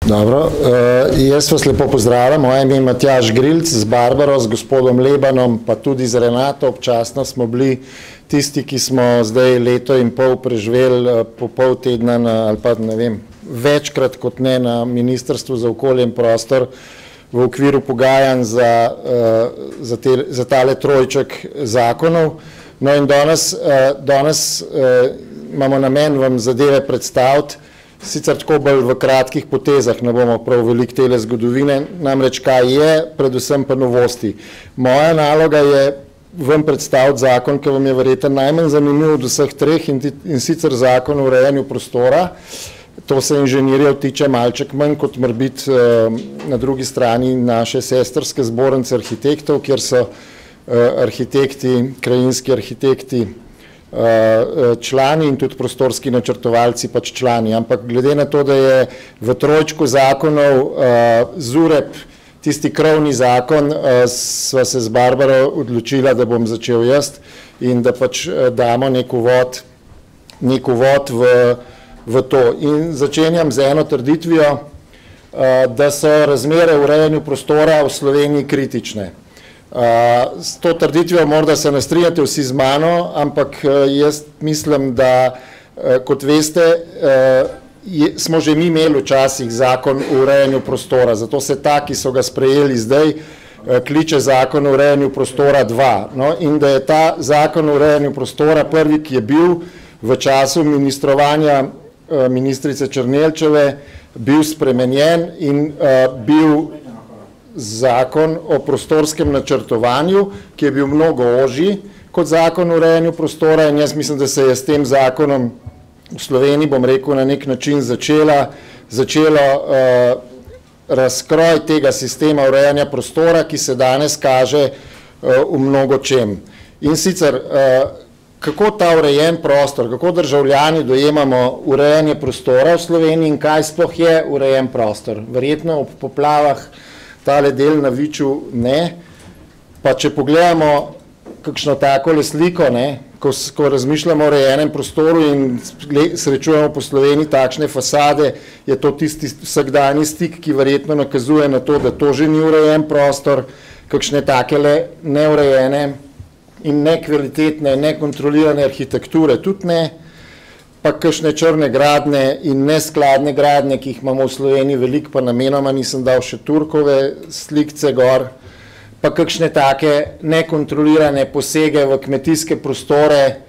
Dobro, jaz vas lepo pozdravljam, moje ime je Matjaž Grilc, z Barbaro, z gospodom Lebanom, pa tudi z Renato, občasno smo bili tisti, ki smo zdaj leto in pol preživeli po pol tedna ali pa ne vem, večkrat kot ne na Ministrstvu za okolje in prostor v okviru pogajanj za tale trojček zakonov. No in danes imamo namen vam zadeve predstaviti, sicer tako bolj v kratkih potezah, ne bomo prav veliko tele zgodovine, namreč kaj je, predvsem pa novosti. Moja naloga je vam predstaviti zakon, ki vam je verjetno najmanj zanimiv od vseh treh in sicer zakon o urejanju prostora. To se inženirjev tiče malček manj kot morbiti na drugi strani naše sestrske zbornice arhitektov, kjer so arhitekti, krajinski arhitekti, člani in tudi prostorski načrtovalci pač člani, ampak glede na to, da je v trojčku zakonov ZUREP tisti krovni zakon, sva se z Barbaro odločila, da bom začel jaz in da pač damo nek uvod v to. In začenjam z eno trditvijo, da so razmere v urejanju prostora v Sloveniji kritične. S to trditvijo morda se ne strinjate vsi z mano, ampak jaz mislim, da kot veste, smo že mi imeli včasih zakon o urejanju prostora, zato se ta, ki so ga sprejeli zdaj, kliče zakon o urejanju prostora 2. No, in da je ta zakon o urejanju prostora prvi, ki je bil v času ministrovanja ministrice Černelčeve, bil spremenjen in bil zakon o prostorskem načrtovanju, ki je bil mnogo ožji kot zakon o urejanju prostora, in jaz mislim, da se je s tem zakonom v Sloveniji, bom rekel, na nek način začelo razkroj tega sistema urejanja prostora, ki se danes kaže v mnogo čem. In sicer, kako ta urejen prostor, kako državljani dojemamo urejanje prostora v Sloveniji in kaj sploh je urejen prostor. Verjetno ob poplavah tale del na Viču ne, pa če pogledamo kakšno takole sliko, ko razmišljamo o urejenem prostoru in srečujemo po Sloveniji takšne fasade, je to tisti vsakdanji stik, ki verjetno nakazuje na to, da to že ni urejen prostor, kakšne takele neurejene in nekvalitetne, nekontrolirane arhitekture tudi ne, pa kakšne črne gradnje in neskladne gradnje, ki jih imamo v Sloveniji veliko, pa namenoma nisem dal še Turkove slikce gor, pa kakšne take nekontrolirane posege v kmetijske prostore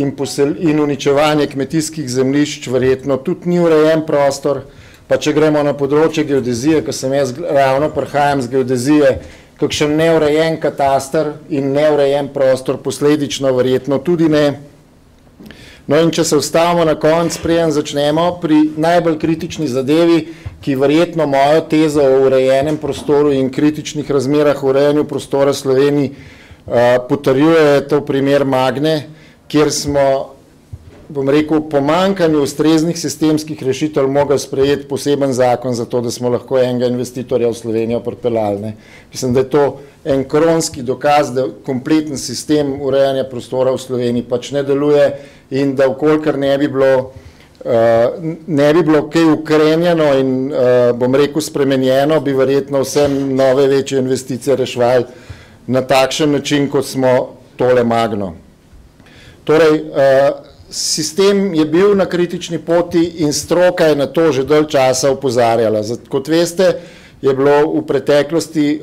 in uničevanje kmetijskih zemljišč, verjetno tudi ni urejen prostor. Pa če gremo na področje geodezije, ko sem jaz ravno prihajam z geodezije, kakšen neurejen kataster in neurejen prostor, posledično verjetno tudi ne. No in če se ustavimo na konec, preden začnemo pri najbolj kritični zadevi, ki verjetno mojo tezo o urejenem prostoru in kritičnih razmerah v urejanju prostora v Sloveniji potrjuje to primer Magne, kjer smo, bom rekel, pomanjkanju ustreznih sistemskih rešitev mogli sprejeti poseben zakon za to, da smo lahko enega investitorja v Slovenijo pripeljali. Mislim, da je to en kronski dokaz, da kompleten sistem urejanja prostora v Sloveniji pač ne deluje in da vkolikor ne bi bilo kaj ukrenjeno in, bom rekel, spremenjeno, bi verjetno vse nove večje investicije rešvali na takšen način, kot smo tole Magno. Torej, sistem je bil na kritični poti in stroka je na to že dalj časa opozarjala. Kot veste, je bilo v preteklosti,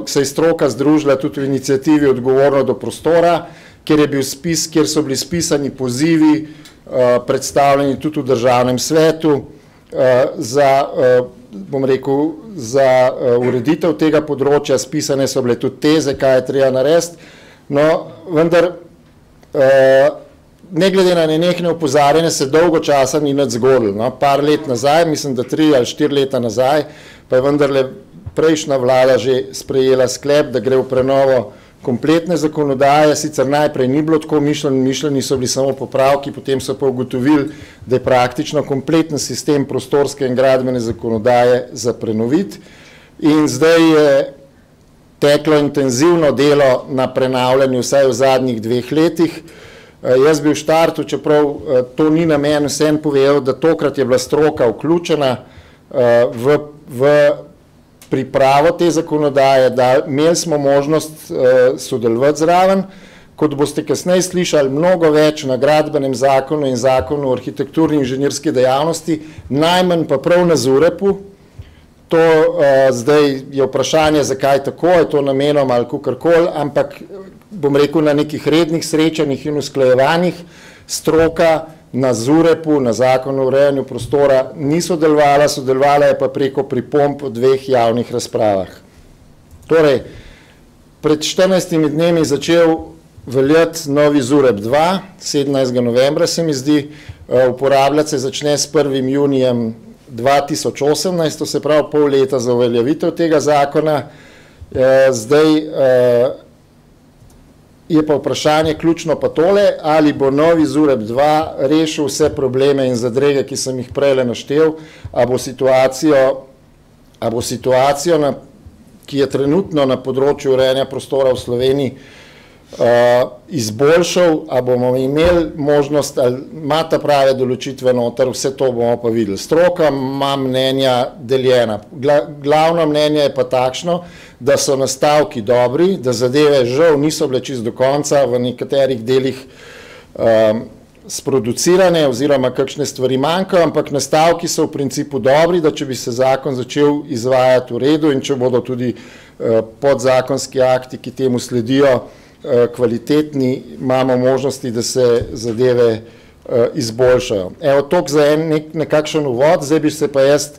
se je stroka združila tudi v iniciativi Odgovorno do prostora, kjer so bili spisani pozivi, predstavljeni tudi v državnem svetu za, bom rekel, za ureditev tega področja, spisane so bile tudi teze, kaj je treba narediti, no, vendar ne glede na nenehne opozarjanje se dolgo časa ni nič zgodilo. No, par let nazaj, mislim, da 3 ali 4 leta nazaj, pa je vendarle prejšnja vlada že sprejela sklep, da gre v prenovo kompletne zakonodaje, sicer najprej ni bilo tako mišljeni so bili samo popravki, potem so pa ugotovili, da je praktično kompleten sistem prostorske in gradbene zakonodaje za prenoviti. In zdaj je teklo intenzivno delo na prenavljanju vsaj v zadnjih 2 letih. Jaz bi v štartu, čeprav to ni namen, vsem povedal, da tokrat je bila stroka vključena, v pripravo te zakonodaje, da imeli smo možnost sodelovati zraven. Kot boste kasneje slišali, mnogo več na gradbenem zakonu in zakonu o arhitekturni in inženirski dejavnosti, najmanj pa prav na ZUREP-u. To zdaj je vprašanje, zakaj tako, je to namenom ali kakorkoli, ampak bom rekel, na nekih rednih srečanjih in usklajevanjih stroka na ZUREP-u, na zakonu o urejanju prostora ni sodelovala, sodelovala je pa preko pripomb v 2 javnih razpravah. Torej, pred 14 dnevi začel veljati novi ZUREP-2, 17. novembra se mi zdi, uporabljati se začne s 1. junijem 2018, to se pravi pol leta za uveljavitev tega zakona. Zdaj je pa vprašanje ključno pa tole, ali bo novi ZUREP-2 rešil vse probleme in zadrege, ki sem jih prejle naštel, a bo situacijo, ki je trenutno na področju urejanja prostora v Sloveniji, izboljšal, a bomo imeli možnost, ali ima ta prave določitve noter, vse to bomo pa videli. Stroka ima mnenja deljena. Glavno mnenje je pa takšno, da so nastavki dobri, da zadeve žal niso bile čisto do konca, v nekaterih delih sproducirane oziroma kakšne stvari manjkajo, ampak nastavki so v principu dobri, da če bi se zakon začel izvajati v redu in če bodo tudi podzakonski akti, ki temu sledijo, kvalitetni, imamo možnosti, da se zadeve izboljšajo. Evo, toliko za nekakšen uvod, zdaj bi se pa jaz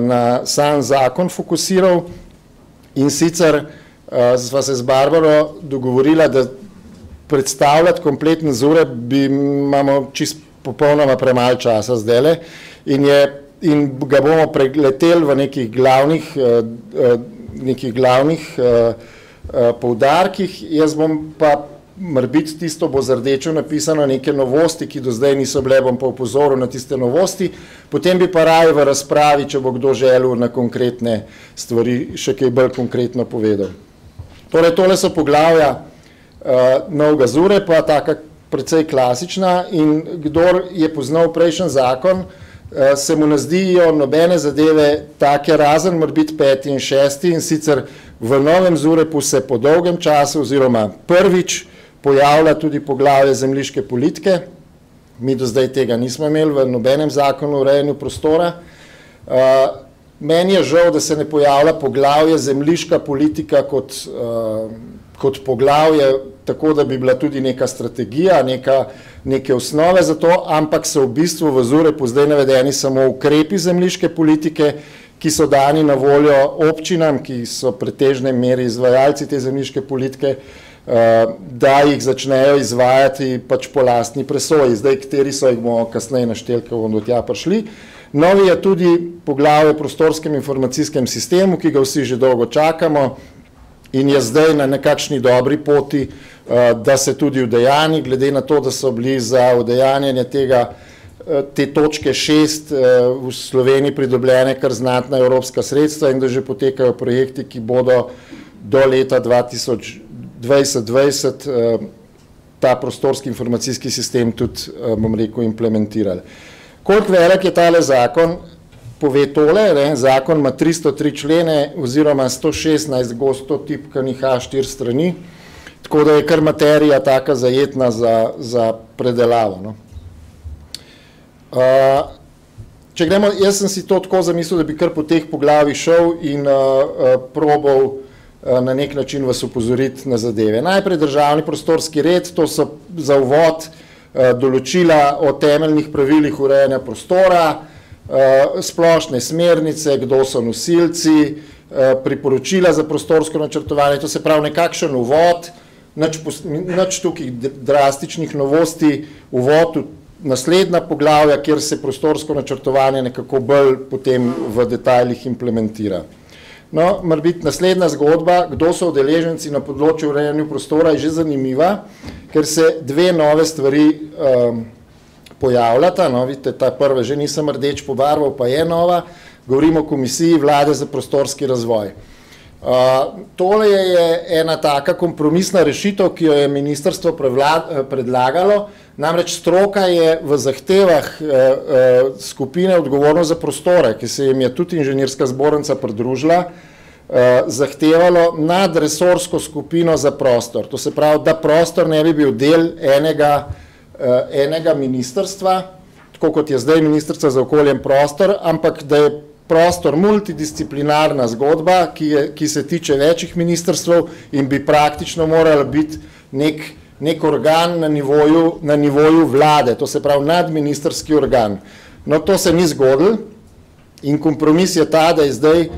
na sam zakon fokusiral in sicer sva se z Barbaro dogovorila, da predstavljati kompleten ZUREP imamo čisto popolnoma premalo časa zdajle in ga bomo preleteli v nekih glavnih poudarkih. Jaz bom pa morebiti tisto bo z rdečo napisano neke novosti, ki do zdaj niso bile, bom pa upozoril na tiste novosti, potem bi pa raje v razpravi, če bo kdo želel na konkretne stvari še kaj bolj konkretno povedal. Torej, tole so poglavja novega ZUREP-a, taka precej klasična, in kdor je poznal prejšnji zakon, se mu ne zdijo nobene zadeve take, razen morebiti 5. in 6. in sicer v novem ZUREP-u se po dolgem času oziroma prvič pojavlja tudi poglavje zemljiške politike. Mi do zdaj tega nismo imeli v nobenem zakonu o urejanju prostora. Meni je žal, da se ne pojavlja poglavje zemljiška politika kot poglavje, tako da bi bila tudi neka strategija, neke osnove za to, ampak so v bistvu v ZUREP-u zdaj navedeni samo ukrepi zemljiške politike, ki so dani na voljo občinam, ki so pretežne meri izvajalci te zemljiške politike, da jih začnejo izvajati pač po lastni presoji. Zdaj, kateri so, jih bomo kasneje našteli, ko bomo do tja prišli. Novi je tudi poglavje o prostorskem informacijskem sistemu, ki ga vsi že dolgo čakamo in je zdaj na nekakšni dobri poti, da se tudi udejani, glede na to, da so bili za udejanjanje te točke 6 v Sloveniji pridobljene kar znatna evropska sredstva in da že potekajo projekti, ki bodo do leta 2020 ta prostorski informacijski sistem tudi, bom rekel, implementirali. Koliko velik je tale zakon? Pove tole, zakon ima 303 člene oziroma 116 gosto tipkanih A4 strani, tako da je kar materija taka zajetna za predelavo. Če gremo, jaz sem si to tako zamislil, da bi kar po teh poglavjih šel in probal na nek način vas upozoriti na zadeve. Najprej državni prostorski red, to so za uvod določila o temeljnih pravilih urejanja prostora, splošne smernice, kdo so nosilci, priporočila za prostorsko načrtovanje, to se pravi nekakšen uvod, nič tukaj drastičnih novosti, uvod v naslednja poglavja, kjer se prostorsko načrtovanje nekako bolj potem v detajlih implementira. No, morebiti naslednja zgodba, kdo so udeleženci na področju urejanja prostora, je že zanimiva, ker se dve nove stvari pojavljata. No, vidite, ta prva že nisem rdeč pobarval, pa je nova. Govorimo o Komisiji Vlade za prostorski razvoj. Tole je ena taka kompromisna rešitev, ki jo je ministrstvo predlagalo, Namreč stroka je v zahtevah skupine odgovorno za prostore, ki se jim je tudi inženirska zbornica pridružila, zahtevalo nadresorsko skupino za prostor. To se pravi, da prostor ne bi bil del enega ministrstva, tako kot je zdaj Ministrstvo za okolje in prostor, ampak da je prostor multidisciplinarna zgodba, ki se tiče večjih ministrstv in bi praktično morala biti nek organ na nivoju vlade, to se pravi nadministrski organ. No, to se ni zgodilo in kompromis je ta, da je zdaj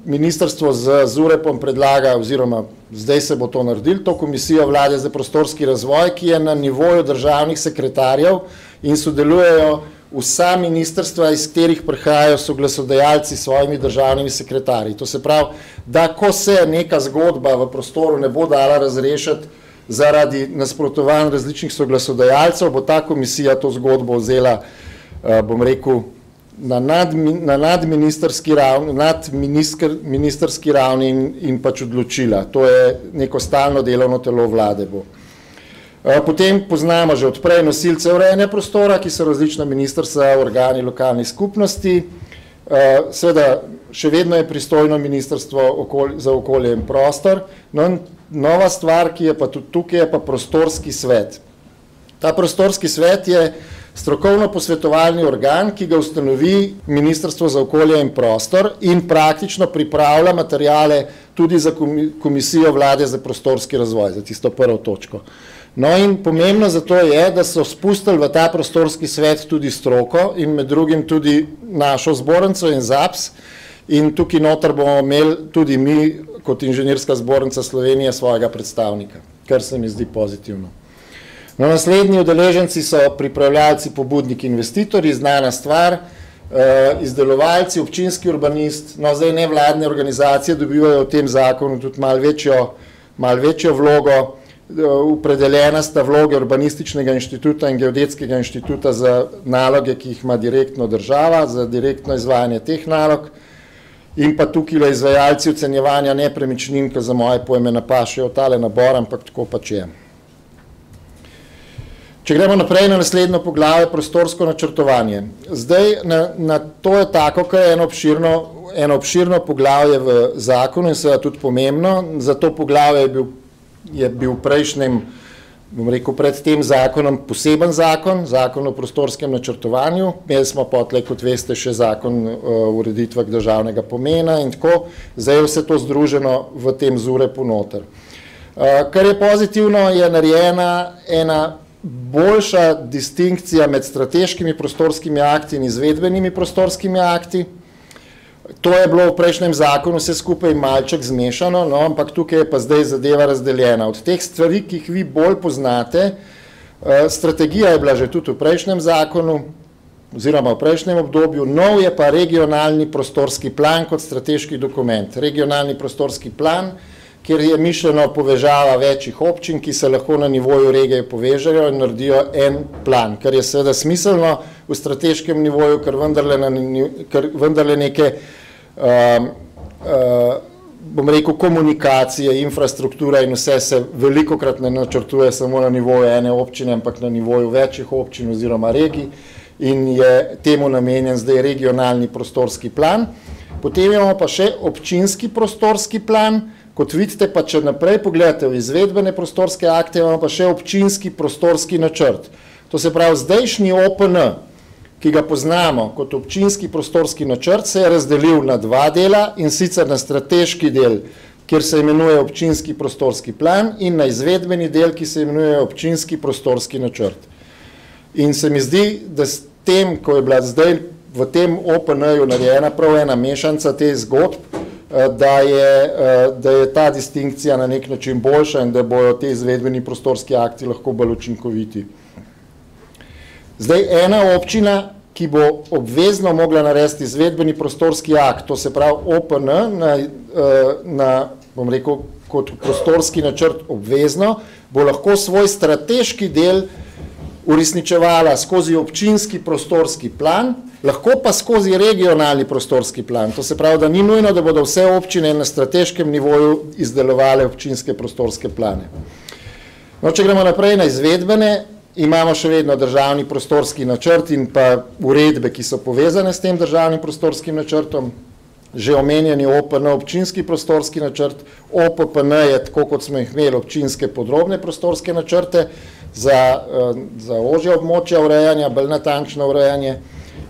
ministrstvo z ZUREP-om predlaga, oziroma zdaj se bo to naredilo, to komisijo vlade za prostorski razvoj, ki je na nivoju državnih sekretarjev in sodelujejo vsa ministrstva, iz katerih prihajajo soglasodajalci s svojimi državnimi sekretarji. To se pravi, da ko se neka zgodba v prostoru ne bo dala razrešiti zaradi nasprotovanj različnih soglasodajalcev, bo ta komisija to zgodbo vzela, bom rekel, na nadministerski ravni in pač odločila. To je neko stalno delovno telo vlade bo. Potem poznamo že odprej nosilce urejanja prostora, ki so različna ministrstva, organi lokalnih skupnosti. Seveda, še vedno je pristojno Ministrstvo za okolje in prostor. Nova stvar, ki je pa tudi tukaj, je pa prostorski svet. Ta prostorski svet je strokovno posvetovalni organ, ki ga ustanovi Ministrstvo za okolje in prostor in praktično pripravlja materijale tudi za komisijo vlade za prostorski razvoj, za tisto prvo točko. No in pomembno zato je, da so spustili v ta prostorski svet tudi stroko in med drugim tudi našo zbornico in ZAPS in tukaj noter bomo imeli tudi mi kot Inženirska zbornica Slovenije svojega predstavnika, kar se mi zdi pozitivno. No, naslednji udeleženci so pripravljalci, pobudniki, investitorji, znana stvar, izdelovalci, občinski urbanist, no zdaj nevladne organizacije dobivajo v tem zakonu tudi malo večjo vlogo. Opredeljena sta vloge Urbanističnega inštituta in Geodetskega inštituta za naloge, ki jih ima direktno država, za direktno izvajanje teh nalog in pa tukaj izvajalci ocenjevanja nepremičnin, ki za moje pojme ne pašejo v tale nabor, ampak tako pač je. Če gremo naprej na naslednjo poglavje, prostorsko načrtovanje. Zdaj, to je tako, kar je eno obširno poglavje v zakonu in seveda tudi pomembno. Za to poglavje je bil prejšnjem, bom rekel, pred tem zakonom poseben zakon, zakon o prostorskem načrtovanju. Imeli smo potlej, kot veste, še zakon o ureditvah državnega pomena in tako. Zdaj je vse to združeno v tem ZUREP-u noter. Kar je pozitivno, je narejena ena boljša distinkcija med strateškimi prostorskimi akti in izvedbenimi prostorskimi akti. To je bilo v prejšnjem zakonu vse skupaj malček zmešano, no, ampak tukaj je pa zdaj zadeva razdeljena. Od teh stvari, ki jih vi bolj poznate, strategija je bila že tudi v prejšnjem zakonu, oziroma v prejšnjem obdobju, nov je pa regionalni prostorski plan kot strateški dokument. Regionalni prostorski plan, kjer je mišljeno povezava večjih občin, ki se lahko na nivoju regije povežejo in naredijo en plan, kar je seveda smiselno v strateškem nivoju, ker vendarle neke, bom rekel, komunikacije, infrastruktura in vse se velikokrat ne načrtuje samo na nivoju ene občine, ampak na nivoju večjih občin oziroma regij in je temu namenjen zdaj regionalni prostorski plan. Potem imamo pa še občinski prostorski plan. Kot vidite, pa če naprej pogledate v izvedbene prostorske akte, imamo pa še občinski prostorski načrt. To se pravi, zdajšnji OPN, ki ga poznamo kot občinski prostorski načrt, se je razdelil na dva dela in sicer na strateški del, kjer se imenuje občinski prostorski plan in na izvedbeni del, ki se imenuje občinski prostorski načrt. In se mi zdi, da s tem, ko je bila zdaj v tem OPN-ju narejena prav ena mešanca teh zgodb, da je ta distinkcija na nek način boljša in da bojo te izvedbeni prostorski akti lahko bolj učinkoviti. Zdaj, ena občina, ki bo obvezno mogla narediti izvedbeni prostorski akt, to se pravi OPN, bom rekel, kot prostorski načrt obvezno, bo lahko svoj strateški del uresničevala skozi občinski prostorski plan, lahko pa skozi regionalni prostorski plan. To se pravi, da ni nujno, da bodo vse občine na strateškem nivoju izdelovale občinske prostorske plane. No, če gremo naprej na izvedbene, imamo še vedno državni prostorski načrt in pa uredbe, ki so povezane s tem državnim prostorskim načrtom. Že omenjeni OPN, občinski prostorski načrt, OPPN je, tako kot smo jih imeli, občinske podrobne prostorske načrte za ožje območja urejanja, bolj natančno urejanje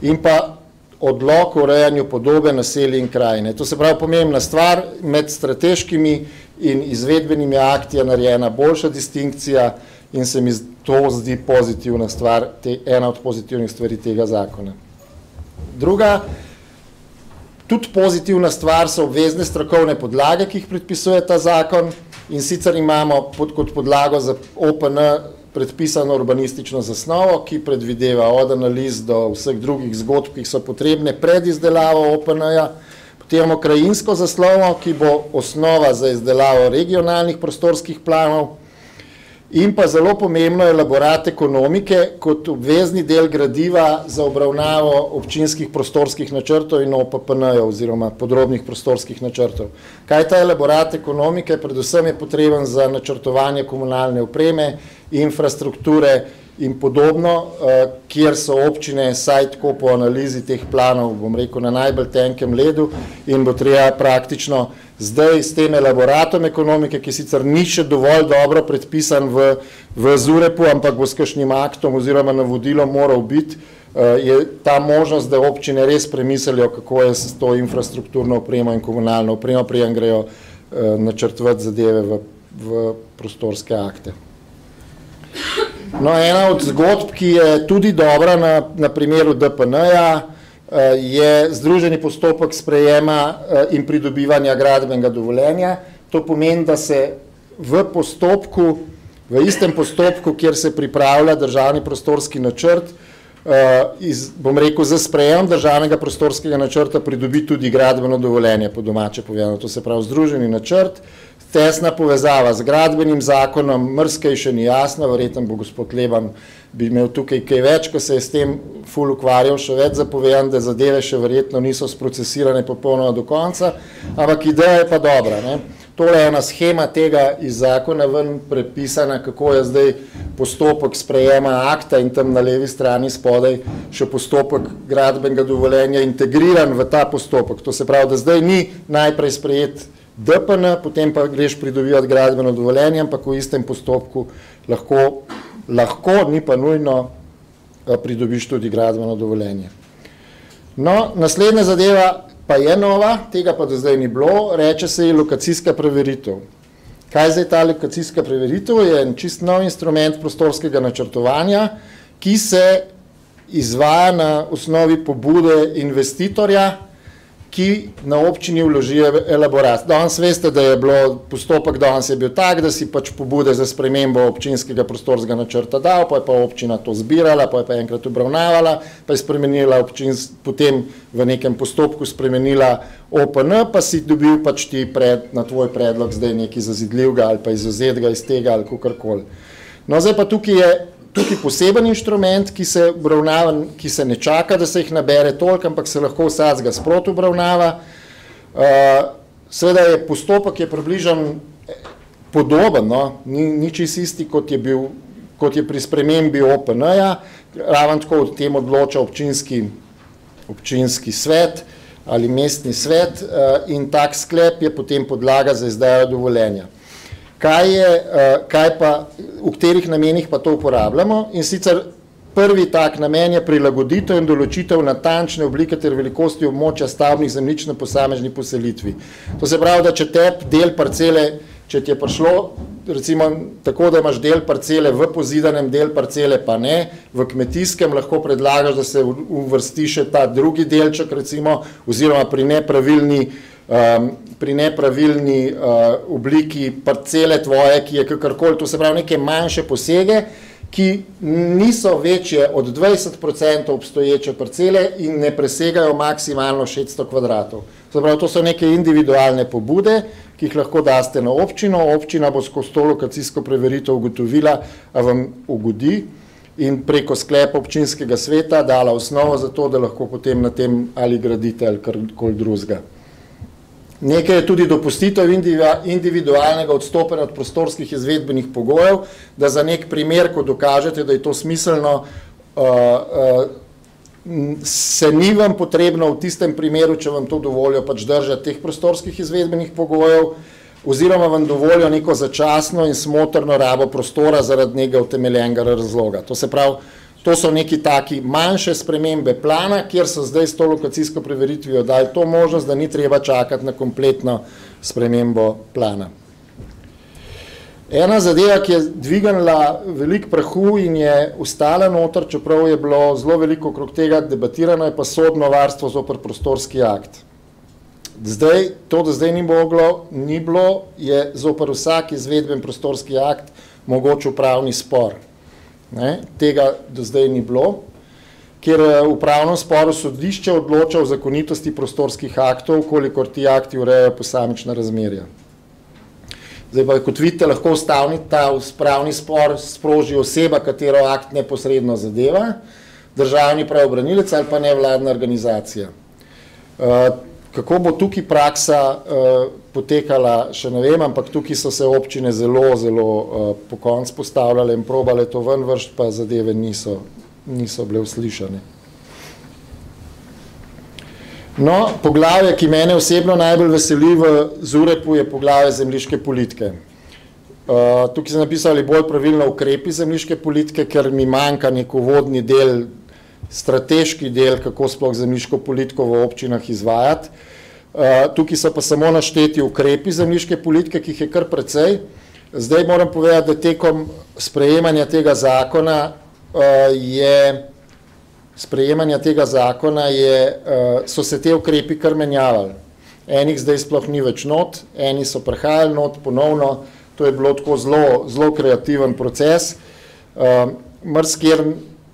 in pa odlok o urejanju podobe naselij in krajine. To se pravi pomembna stvar, med strateškimi in izvedbenimi akti je narejena boljša distinkcija in se mi to zdi pozitivna stvar, ena od pozitivnih stvari tega zakona. Druga, tudi pozitivna stvar so obvezne strokovne podlage, ki jih predpisuje ta zakon, in sicer imamo kot podlago za OPN predpisano urbanistično zasnovo, ki predvideva od analiz do vseh drugih zgodb, ki so potrebne pred izdelavo OPN-ja, potem imamo krajinsko zasnovo, ki bo osnova za izdelavo regionalnih prostorskih planov, in pa zelo pomembno elaborat ekonomike kot obvezni del gradiva za obravnavo občinskih prostorskih načrtov in OPPN-jev oziroma podrobnih prostorskih načrtov. Kaj ta elaborat ekonomike? Predvsem je potreben za načrtovanje komunalne opreme, infrastrukture in podobno, kjer so občine saj tako po analizi teh planov, bom rekel, na najbolj tenkem ledu in bo treba praktično zdaj s tem elaboratom ekonomike, ki sicer ni še dovolj dobro predpisan v ZUREP-u, ampak bo s kakšnim aktom oziroma navodilom moral biti, je ta možnost, da občine res premislijo, kako je s to infrastrukturno opremo in komunalno opremo, preden grejo načrtovati zadeve v prostorske akte. No, ena od zgodb, ki je tudi dobra na primeru DPN-ja, je združeni postopek sprejema in pridobivanja gradbenega dovoljenja. To pomeni, da se v istem postopku, kjer se pripravlja državni prostorski načrt, bom rekel, za sprejem državnega prostorskega načrta pridobi tudi gradbeno dovoljenje, po domače povedano. To se pravi združeni načrt, tesna povezava z gradbenim zakonom, marsikaj še ni jasno, verjetno bo gospod Leban bi imel tukaj kaj več, ko se je s tem ful ukvarjal, še več zapovedan, da zadeve še verjetno niso sprocesirane popolnoma do konca, ampak ideja je pa dobra. Tole je ena schema tega iz zakona ven prepisana, kako je zdaj postopek sprejema akta in tam na levi strani spodaj še postopek gradbenega dovoljenja integriran v ta postopek. To se pravi, da zdaj ni najprej sprejet DPN, potem pa greš pridobivati gradbeno dovoljenje, ampak v istem postopku lahko, ni pa nujno, pridobiš tudi gradbeno dovoljenje. No, naslednja zadeva pa je nova, tega pa do zdaj ni bilo, reče se je lokacijska preveritev. Kaj zdaj ta lokacijska preveritev? Je en čist nov instrument prostorskega načrtovanja, ki se izvaja na osnovi pobude investitorja, ki na občini vloži elaborat. Danes veste, da je bilo postopek, danes je bil tak, da si pač pobude za spremembo občinskega prostorskega načrta dal, pa je pa občina to zbirala, pa je pa enkrat obravnavala, pa je spremenila potem v nekem postopku spremenila OPN, pa si dobil pač ti na tvoj predlog zdaj nekaj zazidljivega ali pa izuzetega iz tega ali kakorkoli. No, zdaj pa tukaj poseben inštrument, ki se obravnava, ki se ne čaka, da se jih nabere toliko, ampak se lahko vsakega sproti obravnava. Seveda je postopek približno podoben, ni čisto isti, kot je pri spremembi OPN-ja, ravno tako o tem odloča občinski svet ali mestni svet in tak sklep je potem podlaga za izdajo dovoljenja. V katerih namenih pa to uporabljamo, in sicer prvi tak namen je prilagoditev in določitev natančne oblike ter velikosti območja stavbnih zemljišč na posamezni poselitvi. To se pravi, da če del parcele, če ti je prišlo recimo tako, da imaš del parcele v pozidanem, del parcele pa ne, v kmetijskem lahko predlagaš, da se uvrsti še ta drugi delček recimo, oziroma pri nepravilni obliki parcele tvoje, ki je kakorkoli, to se pravi neke manjše posege, ki niso večje od 20% obstoječe parcele in ne presegajo maksimalno 600 kvadratov. Se pravi, to so neke individualne pobude, ki jih lahko daste na občino, občina bo skozi to lokacijsko preveritev ugotovila, a vam ugodi in preko sklepa občinskega sveta dala osnovo za to, da lahko potem na tem ali gradite ali karkoli drugega. Nekaj je tudi dopustitev individualnega odstopanja od prostorskih izvedbenih pogojev, da za nek primer, ko dokažete, da je to smiselno, se ni vam potrebno v tistem primeru, če vam to dovolijo, pač držati teh prostorskih izvedbenih pogojev, oziroma vam dovolijo neko začasno in smotrno rabo prostora zaradi nekega utemeljenega razloga. To se pravi, to so neki taki manjše spremembe plana, kjer so zdaj s to lokacijsko preveritvijo dali to možnost, da ni treba čakati na kompletno spremembo plana. Ena zadeva, ki je dvignila veliko prahu in je ostala noter, čeprav je bilo zelo veliko okrog tega debatirano, je pa sodno varstvo zoper prostorski akt. Zdaj, to, da zdaj ni bilo, je zoper vsak izvedben prostorski akt mogoč upravni spor. Tega do zdaj ni bilo, ker v upravnem sporu sodišče odloča o zakonitosti prostorskih aktov, kolikor ti akti urejajo posamična razmerja. Zdaj pa, kot vidite, lahko ta upravni spor sproži oseba, katero akt neposredno zadeva, državni pravobranilec ali pa nevladna organizacija. Kako bo tukaj praksa potekala, še ne vem, ampak tukaj so se občine zelo po koncu postavljale in probale to ven vršiti, pa zadeve niso bile uslišane. No, poglavje, ki mene osebno najbolj veseli v ZUREP-u, je poglavje zemljiške politike. Tukaj sem napisali bolj pravilno ukrepi zemljiške politike, ker mi manjka nek uvodni del, strateški del, kako sploh zemljiško politiko v občinah izvajati. Tukaj so pa samo našteti ukrepi zemljiške politike, ki jih je kar precej. Zdaj moram povedati, da tekom sprejemanja tega zakona so se te ukrepi kar menjavali. Enih zdaj sploh ni več not, eni so prehajali not ponovno, to je bilo tako zelo kreativen proces. Marsikjer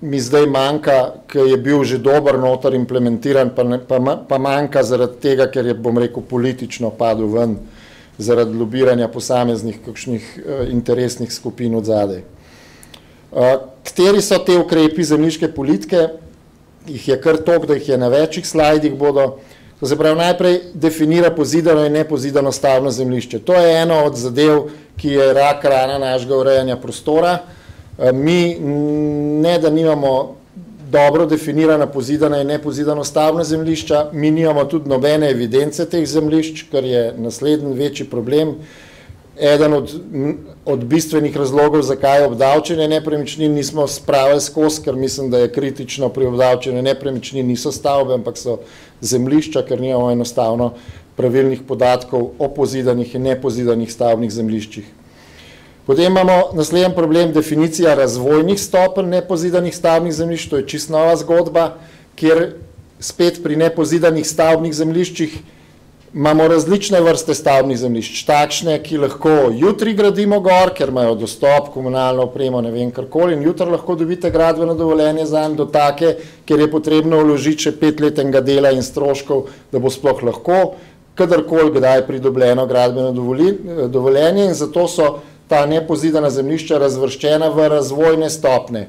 mi zdaj manjka, ker je bil že dober noter implementiran, pa manjka zaradi tega, ker je, bom rekel, politično padel ven, zaradi lobiranja posameznih kakšnih interesnih skupin od zadaj. Kateri so te ukrepi zemljiške politike? Jih je kar toliko, da jih je na večjih slajdih bodo. To se pravi, najprej definira pozidano in nepozidano stavbno zemljišče. To je eno od zadev, ki je rak rana našega urejanja prostora. Mi ne, da nimamo dobro definirana pozidana in nepozidano stavbna zemljišča, mi nimamo tudi nobene evidence teh zemljišč, kar je naslednji večji problem. Eden od bistvenih razlogov, zakaj obdavčenje nepremičnin nismo spravili skozi, ker mislim, da je kritično pri obdavčenju nepremičnin niso stavbe, ampak so zemljišča, ker nimamo enostavno pravilnih podatkov o pozidanih in nepozidanih stavbnih zemljiščih. Potem imamo naslednji problem, definicija razvojnih stopenj nepozidanih stavbnih zemljišč, to je čisto nova zgodba, kjer spet pri nepozidanih stavbnih zemljiščih imamo različne vrste stavbnih zemljišč, takšne, ki lahko jutri gradimo gor, ker imajo dostop, komunalno opremo, ne vem karkoli, in jutri lahko dobite gradbeno dovoljenje zanj, do take, kjer je potrebno vložiti še 5-letnega dela in stroškov, da bo sploh lahko kadarkoli kdaj pridobljeno gradbeno dovoljenje, in zato so ta nepozidana zemljišča razvrščena v razvojne stopnje.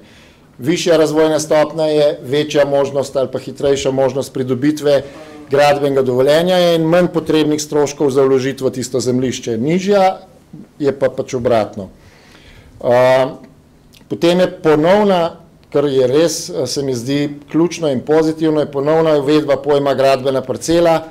Višja razvojna stopnja je večja možnost ali pa hitrejša možnost pridobitve gradbenega dovoljenja in manj potrebnih stroškov za vložitev v tisto zemljišče. Nižja je pa pač obratno. Potem je ponovna, kar je res, se mi zdi ključno in pozitivno, je ponovna uvedba pojma gradbena parcela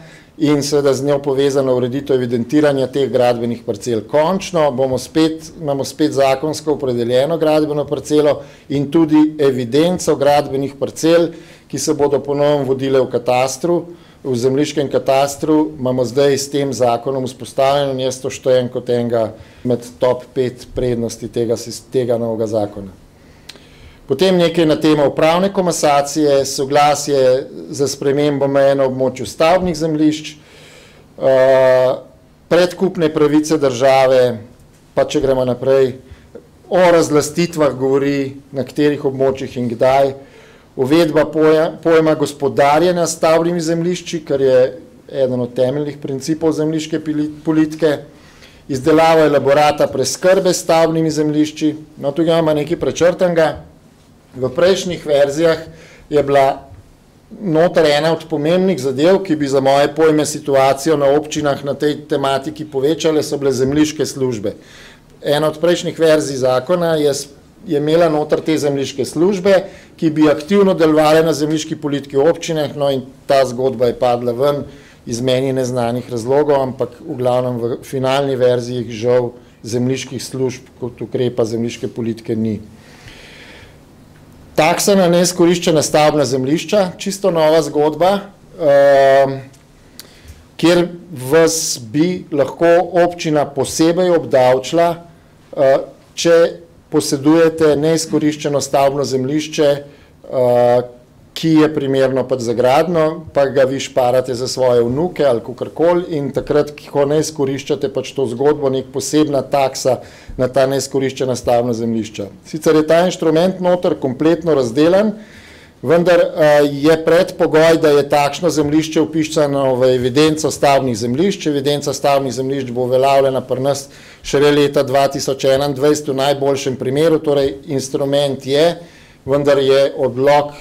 in seveda z njo povezano ureditev evidentiranja teh gradbenih parcel. Končno imamo spet zakonsko opredeljeno gradbeno parcelo in tudi evidenco gradbenih parcel, ki se bodo ponovno vodile v katastru, v zemljiškem katastru. Imamo zdaj s tem zakonom vzpostavljeno in jaz to štejem kot enega med top 5 prednosti tega novega zakona. Potem nekaj na temo upravne komasacije, soglasje za spremembo meje na območju stavbnih zemljišč, predkupne pravice države, pa če gremo naprej, o razlastitvah govori, na katerih območjih in kdaj, uvedba pojma gospodarjenja s stavbnimi zemljišči, kar je eden od temeljnih principov zemljiške politike, izdelava elaborata preskrbe s stavbnimi zemljišči. No, tukaj imamo nekaj prečrtanega. V prejšnjih verzijah je bila noter ena od pomembnih zadev, ki bi za moje pojme situacijo na občinah na tej tematiki povečale, so bile zemljiške službe. Ena od prejšnjih verzij zakona je imela noter te zemljiške službe, ki bi aktivno delovale na zemljiški politiki v občinah, no in ta zgodba je padla ven iz meni neznanih razlogov, ampak v glavnem v finalni verziji žal zemljiških služb kot ukrepa zemljiške politike ni. Taksa na neizkoriščena stavbna zemljišča, čisto nova zgodba, kjer vas bi lahko občina posebej obdavčila, če posedujete neizkoriščeno stavbno zemljišče, ki je primerno pač za gradnjo, pa ga vi šparate za svoje vnuke ali kakorkoli in takrat, ko ne izkoriščate pač to zgodbo, nek posebna taksa na ta neizkoriščena stavbna zemljišča. Sicer je ta inštrument noter kompletno razdelan, vendar je predpogoj, da je takšno zemljišče vpisano v evidenco stavbnih zemljišč. Evidenca stavbnih zemljišč bo uveljavljena pri nas šele leta 2021 v najboljšem primeru, torej instrument je, vendar je odlog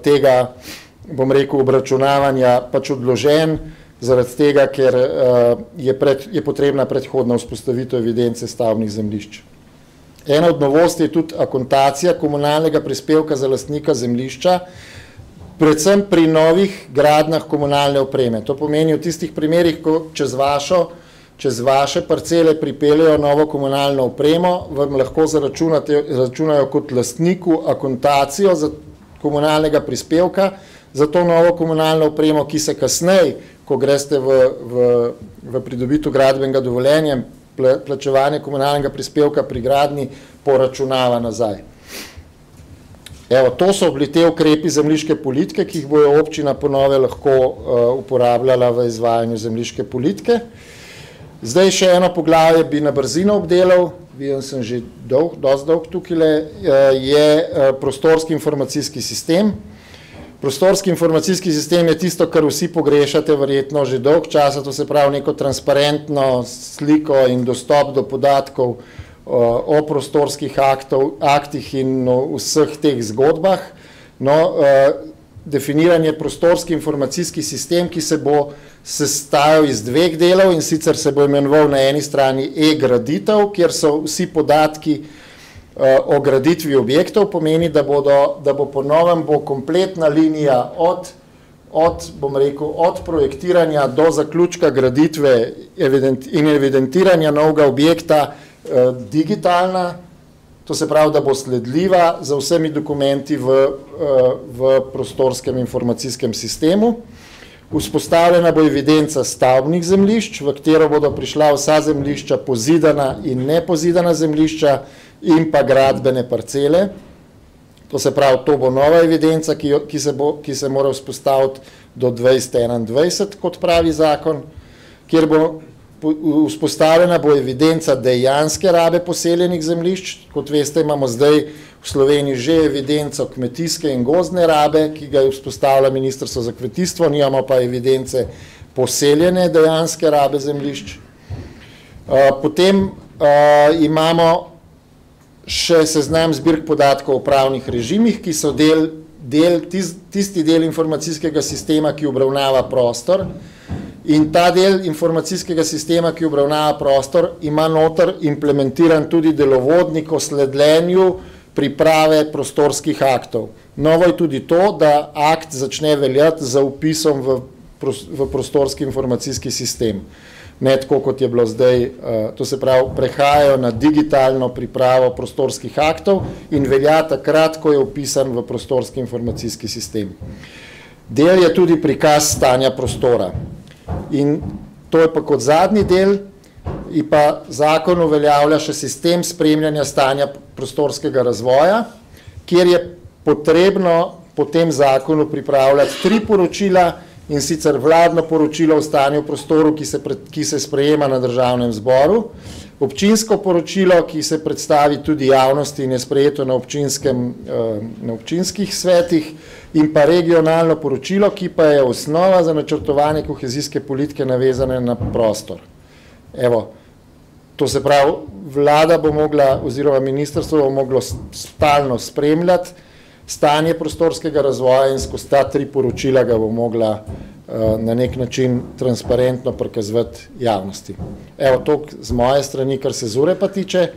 tega, bom rekel, obračunavanja pač odložen, zaradi tega, ker je potrebna predhodna vzpostavitev evidence stavbnih zemljišč. Ena od novosti je tudi akontacija komunalnega prispevka za lastnika zemljišča, predvsem pri novih gradnjah komunalne opreme. To pomeni v tistih primerih, ko čez vaše parcele pripeljejo novo komunalno opremo, vam lahko zaračunajo kot lastniku akontacijo za komunalnega prispevka za to novo komunalno opremo, ki se kasneje, ko greste v pridobitev gradbenega dovoljenja, plačevanje komunalnega prispevka pri gradnji poračunava nazaj. Evo, to so bili te ukrepi zemljiške politike, ki jih bojo občina po nove lahko uporabljala v izvajanju zemljiške politike. Zdaj še eno poglavje bi na brzino obdelal, vidim sem že dosti dolg tukaj, je prostorski informacijski sistem. Prostorski informacijski sistem je tisto, kar vsi pogrešate verjetno že dolg časa, to se pravi neko transparentno sliko in dostop do podatkov o prostorskih aktih in vseh teh zgodbah. No, definiran je prostorski informacijski sistem, ki se bo sestavil iz dveh delov in sicer se bo imenoval na eni strani e-graditev, kjer so vsi podatki o graditvi objektov, pomeni, da bo po novem kompletna linija od projektiranja do zaključka graditve in evidentiranja novega objekta digitalna, to se pravi, da bo sledljiva za vsemi dokumenti v prostorskem informacijskem sistemu. Vzpostavljena bo evidenca stavbnih zemljišč, v katero bodo prišla vsa zemljišča, pozidana in nepozidana zemljišča in pa gradbene parcele. To se pravi, to bo nova evidenca, ki se mora vzpostaviti do 2021, kot pravi zakon, kjer bo vzpostavljena bo evidenca dejanske rabe poseljenih zemljišč. Kot veste, imamo zdaj v Sloveniji že evidenco kmetijske in gozdne rabe, ki ga je vzpostavila Ministrstvo za kmetijstvo, nimamo pa evidence poseljene dejanske rabe zemljišč. Potem imamo še seznam zbirk podatkov o pravnih režimih, ki so tisti del informacijskega sistema, ki obravnava prostor. In ta del informacijskega sistema, ki obravnava prostor, ima noter implementiran tudi delovodnik o sledenju priprave prostorskih aktov. Novo je tudi to, da akt začne veljati za vpisom v prostorski informacijski sistem. Ne tako, kot je bilo zdaj, to se pravi, prehajajo na digitalno pripravo prostorskih aktov in velja takrat, ko je vpisan v prostorski informacijski sistem. Del je tudi prikaz stanja prostora. In to je pa kot zadnji del, in pa zakon uveljavlja še sistem spremljanja stanja prostorskega razvoja, kjer je potrebno po tem zakonu pripravljati 3 poročila, in sicer vladno poročilo o stanju v prostoru, ki se sprejema na Državnem zboru, občinsko poročilo, ki se predstavi tudi javnosti in je sprejeto na občinskih svetih, in pa regionalno poročilo, ki pa je osnova za načrtovanje kohezijske politike navezane na prostor. Evo, to se pravi, vlada bo mogla, oziroma ministrstvo bo moglo stalno spremljati stanje prostorskega razvoja in skozi ta 3 poročila ga bo mogla na nek način transparentno prikazovati javnosti. Evo, toliko z moje strani, kar se Zure pa tiče.